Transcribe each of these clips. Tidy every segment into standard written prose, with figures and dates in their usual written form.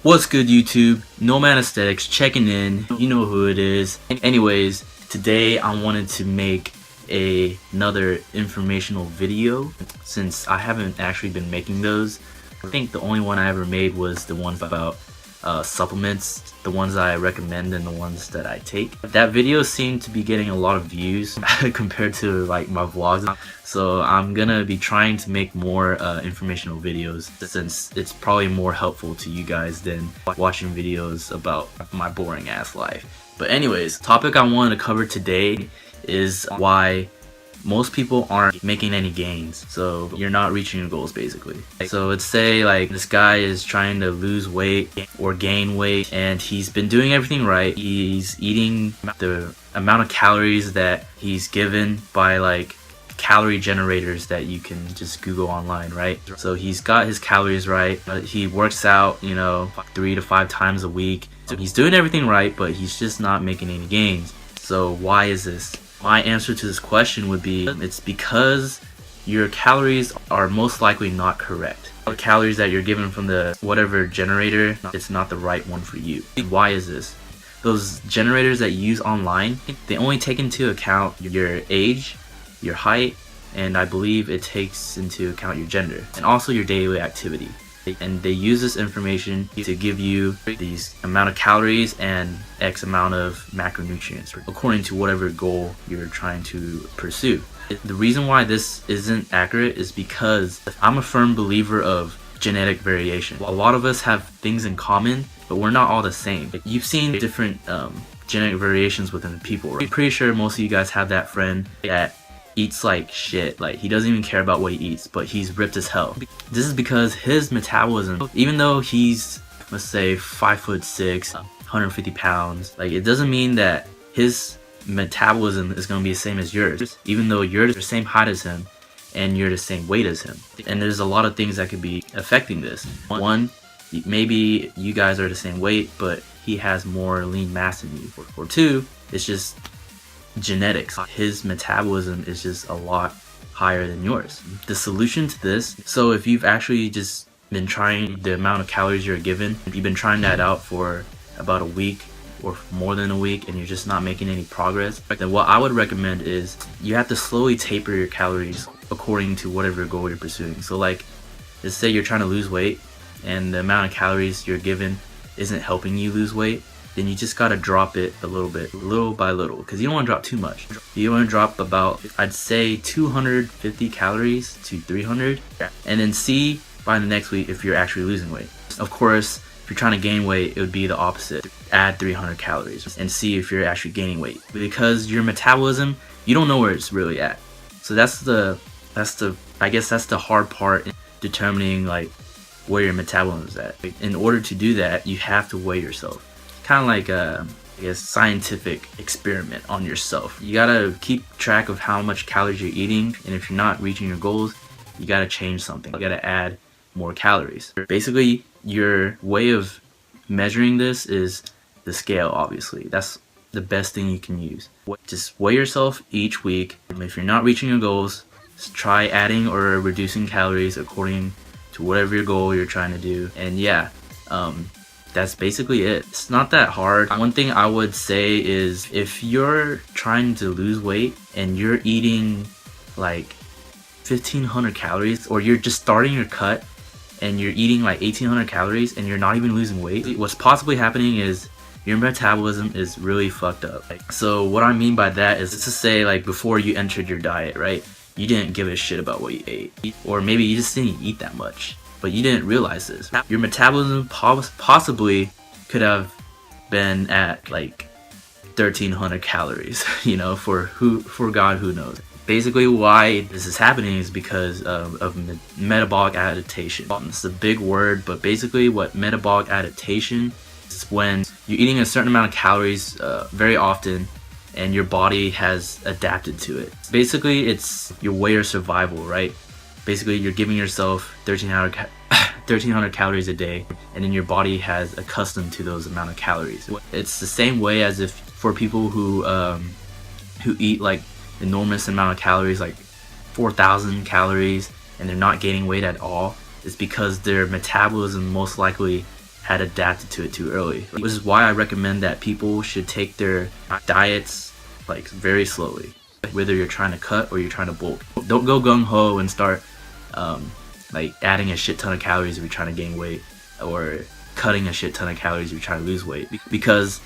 What's good, YouTube? Nomad Aesthetics checking in. You know who it is. Anyways, today I wanted to make another informational video since I haven't actually been making those. I think the only one I ever made was the ones about supplements, the ones I recommend and the ones that I take. That video seemed to be getting a lot of views compared to like my vlogs, so I'm gonna be trying to make more informational videos since it's probably more helpful to you guys than watching videos about my boring ass life. But anyways, the topic I wanted to cover today is why most people aren't making any gains, so you're not reaching your goals basically. So let's say like this guy is trying to lose weight or gain weight and he's been doing everything right. He's eating the amount of calories that he's given by like calorie generators that you can just Google online, right? So he's got his calories right, he works out, you know, 3 to 5 times a week. So he's doing everything right, but he's just not making any gains. So why is this? My answer to this question would be, it's because your calories are most likely not correct. The calories that you're given from the whatever generator, it's not the right one for you. Why is this? Those generators that you use online, they only take into account your age, your height, and I believe it takes into account your gender, and also your daily activity. And they use this information to give you these amount of calories and X amount of macronutrients according to whatever goal you're trying to pursue. The reason why this isn't accurate is because I'm a firm believer of genetic variation. A lot of us have things in common, but we're not all the same. You've seen different genetic variations within people, right? I'm pretty sure most of you guys have that friend that eats like shit. Like, he doesn't even care about what he eats, but he's ripped as hell. This is because his metabolism, even though he's, let's say, 5'6", 150 pounds, like, it doesn't mean that his metabolism is going to be the same as yours, even though you're the same height as him and you're the same weight as him. And there's a lot of things that could be affecting this. One, maybe you guys are the same weight, but he has more lean mass than you. Or two, it's just genetics. His metabolism is just a lot higher than yours. The solution to this, so if you've actually just been trying the amount of calories you're given, you've been trying that out for about a week or more than a week and you're just not making any progress, then what I would recommend is you have to slowly taper your calories according to whatever goal you're pursuing. So like, let's say you're trying to lose weight and the amount of calories you're given isn't helping you lose weight, then you just gotta drop it a little bit, little by little, because you don't want to drop too much. You want to drop about, I'd say, 250 calories to 300, and then see by the next week if you're actually losing weight. Of course, if you're trying to gain weight, it would be the opposite. Add 300 calories and see if you're actually gaining weight, because your metabolism, you don't know where it's really at. So I guess that's the hard part in determining like where your metabolism is at. In order to do that, you have to weigh yourself. Kind of like a, I guess, scientific experiment on yourself. You gotta keep track of how much calories you're eating, and if you're not reaching your goals, you gotta change something. You gotta add more calories. Basically, your way of measuring this is the scale, obviously. That's the best thing you can use. Just weigh yourself each week. If you're not reaching your goals, just try adding or reducing calories according to whatever your goal you're trying to do. And yeah, that's basically it. It's not that hard. One thing I would say is if you're trying to lose weight and you're eating like 1,500 calories, or you're just starting your cut and you're eating like 1,800 calories and you're not even losing weight, what's possibly happening is your metabolism is really fucked up. So what I mean by that is, let's just say like before you entered your diet, right? You didn't give a shit about what you ate, or maybe you just didn't eat that much, but you didn't realize this. Your metabolism possibly could have been at like 1,300 calories, you know, for God, who knows. Basically why this is happening is because of metabolic adaptation. It's a big word, but basically what metabolic adaptation is when you're eating a certain amount of calories very often and your body has adapted to it. Basically, it's your way of survival, right? Basically, you're giving yourself 1,300 calories a day, and then your body has accustomed to those amount of calories. It's the same way as if for people who eat like enormous amount of calories, like 4,000 calories, and they're not gaining weight at all. It's because their metabolism most likely had adapted to it too early, which is why I recommend that people should take their diets like very slowly, whether you're trying to cut or you're trying to bulk. Don't go gung-ho and start like adding a shit ton of calories if you're trying to gain weight, or cutting a shit ton of calories if you're trying to lose weight, because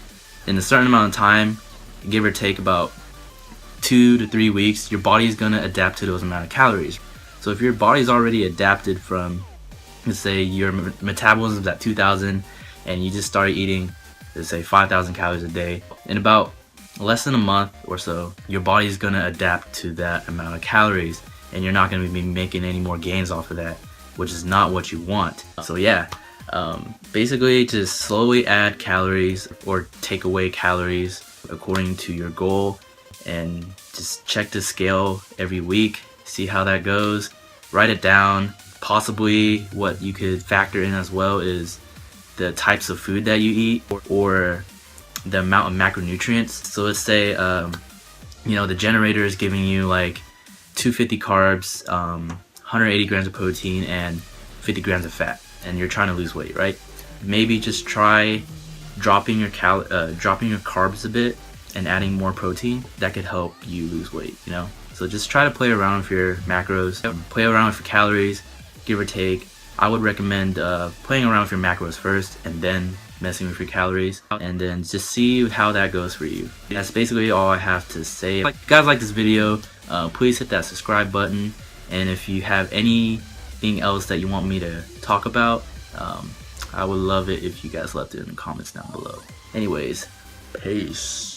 in a certain amount of time, give or take about 2 to 3 weeks, your body's gonna adapt to those amount of calories. So if your body's already adapted from, let's say your metabolism is at 2,000 and you just started eating, let's say 5,000 calories a day, in about less than a month or so, your body's gonna adapt to that amount of calories, and you're not gonna be making any more gains off of that, which is not what you want. So yeah, basically just slowly add calories or take away calories according to your goal, and just check the scale every week, see how that goes, write it down. Possibly what you could factor in as well is the types of food that you eat, or the amount of macronutrients. So let's say you know, the generator is giving you like 250 carbs, 180 grams of protein, and 50 grams of fat, and you're trying to lose weight, right? Maybe just try dropping your carbs a bit and adding more protein. That could help you lose weight, you know? So just try to play around with your macros, play around with your calories, give or take. I would recommend playing around with your macros first and then messing with your calories, and then just see how that goes for you. That's basically all I have to say. If you guys like this video, please hit that subscribe button, and if you have anything else that you want me to talk about, I would love it if you guys left it in the comments down below. Anyways, peace.